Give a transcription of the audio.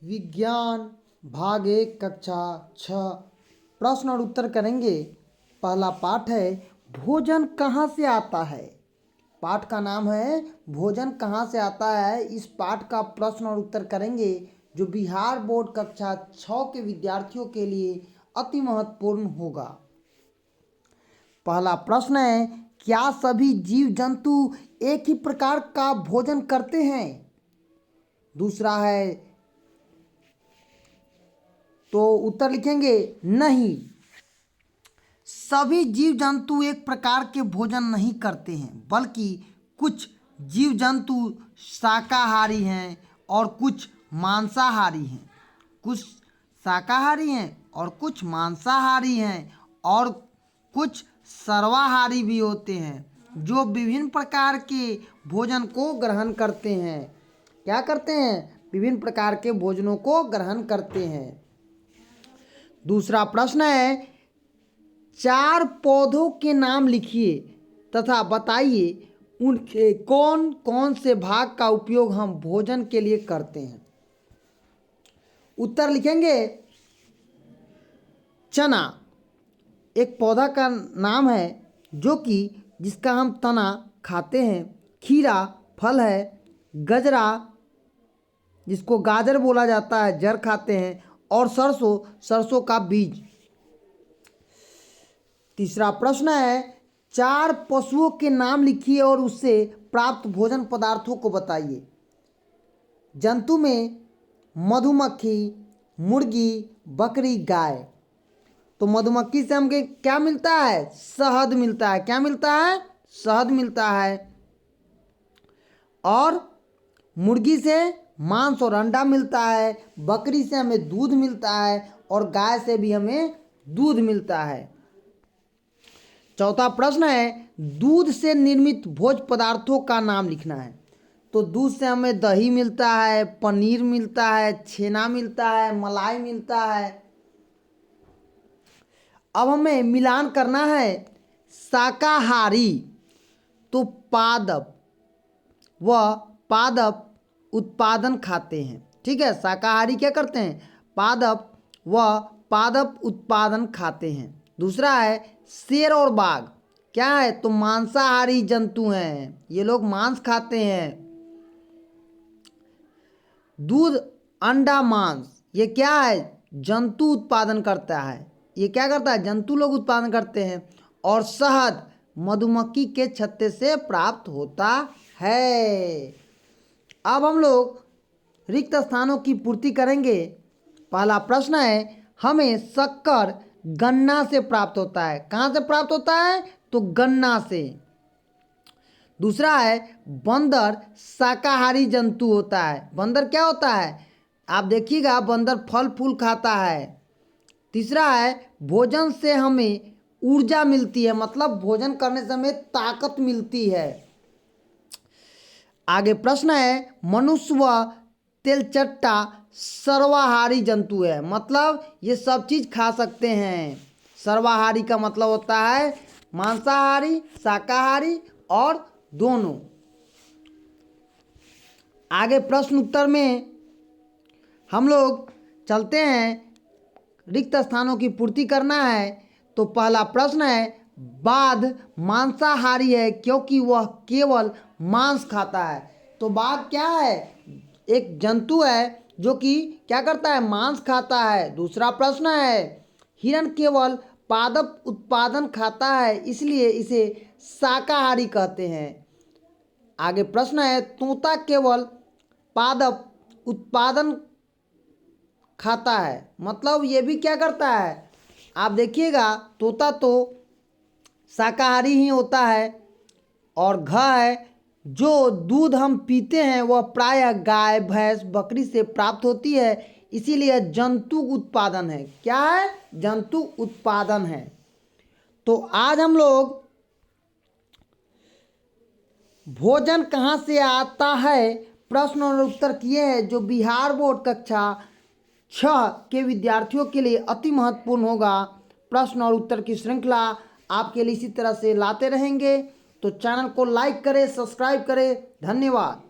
विज्ञान भाग 1 कक्षा 6 प्रश्न और उत्तर करेंगे। पहला पाठ है भोजन कहाँ से आता है। पाठ का नाम है भोजन कहाँ से आता है। इस पाठ का प्रश्न और उत्तर करेंगे जो बिहार बोर्ड कक्षा 6 के विद्यार्थियों के लिए अति महत्वपूर्ण होगा। पहला प्रश्न है क्या सभी जीव जंतु एक ही प्रकार का भोजन करते हैं। दूसरा है तो उत्तर लिखेंगे नहीं, सभी जीव जंतु एक प्रकार के भोजन नहीं करते हैं, बल्कि कुछ जीव जंतु शाकाहारी हैं और कुछ मांसाहारी हैं। कुछ शाकाहारी हैं और कुछ मांसाहारी हैं और कुछ सर्वाहारी भी होते हैं जो विभिन्न प्रकार के भोजन को ग्रहण करते हैं। क्या करते हैं? विभिन्न प्रकार के भोजनों को ग्रहण करते हैं। दूसरा प्रश्न है 4 पौधों के नाम लिखिए तथा बताइए उनके कौन कौन से भाग का उपयोग हम भोजन के लिए करते हैं। उत्तर लिखेंगे चना एक पौधा का नाम है जो कि जिसका हम तना खाते हैं। खीरा फल है। गजरा जिसको गाजर बोला जाता है जड़ खाते हैं। और सरसों का बीज। तीसरा प्रश्न है 4 पशुओं के नाम लिखिए और उससे प्राप्त भोजन पदार्थों को बताइए। जंतु में मधुमक्खी, मुर्गी, बकरी, गाय। तो मधुमक्खी से हमें क्या मिलता है? शहद मिलता है। क्या मिलता है? शहद मिलता है। और मुर्गी से मांस और अंडा मिलता है। बकरी से हमें दूध मिलता है और गाय से भी हमें दूध मिलता है। चौथा प्रश्न है दूध से निर्मित भोज्य पदार्थों का नाम लिखना है। तो दूध से हमें दही मिलता है, पनीर मिलता है, छेना मिलता है, मलाई मिलता है। अब हमें मिलान करना है शाकाहारी। तो पादप उत्पादन खाते हैं। ठीक है, शाकाहारी क्या करते हैं? पादप उत्पादन खाते हैं। दूसरा है शेर और बाघ क्या है? तो मांसाहारी जंतु हैं, ये लोग मांस खाते हैं। दूध, अंडा, मांस ये क्या है? जंतु उत्पादन करता है। ये क्या करता है? जंतु लोग उत्पादन करते हैं। और शहद मधुमक्खी के छत्ते से प्राप्त होता है। अब हम लोग रिक्त स्थानों की पूर्ति करेंगे। पहला प्रश्न है हमें शक्कर गन्ना से प्राप्त होता है। कहाँ से प्राप्त होता है? तो गन्ना से। दूसरा है बंदर शाकाहारी जंतु होता है। बंदर क्या होता है? आप देखिएगा बंदर फल फूल खाता है। तीसरा है भोजन से हमें ऊर्जा मिलती है, मतलब भोजन करने से हमें ताकत मिलती है। आगे प्रश्न है मनुष्य व तेलचट्टा सर्वाहारी जंतु है, मतलब ये सब चीज खा सकते हैं। सर्वाहारी का मतलब होता है मांसाहारी, शाकाहारी और दोनों। आगे प्रश्न उत्तर में हम लोग चलते हैं, रिक्त स्थानों की पूर्ति करना है। तो पहला प्रश्न है बाघ मांसाहारी है क्योंकि वह केवल मांस खाता है। तो बाघ क्या है? एक जंतु है जो कि क्या करता है? मांस खाता है। दूसरा प्रश्न है हिरण केवल पादप उत्पादन खाता है इसलिए इसे शाकाहारी कहते हैं। आगे प्रश्न है तोता केवल पादप उत्पादन खाता है, मतलब ये भी क्या करता है? आप देखिएगा तोता तो शाकाहारी ही होता है। और घ है जो दूध हम पीते हैं वह प्रायः गाय, भैंस, बकरी से प्राप्त होती है, इसीलिए जंतु उत्पादन है। क्या है? जंतु उत्पादन है। तो आज हम लोग भोजन कहाँ से आता है प्रश्न और उत्तर किए हैं जो बिहार बोर्ड कक्षा 6 के विद्यार्थियों के लिए अति महत्वपूर्ण होगा। प्रश्न और उत्तर की श्रृंखला आपके लिए इसी तरह से लाते रहेंगे। तो चैनल को लाइक करें, सब्सक्राइब करें। धन्यवाद।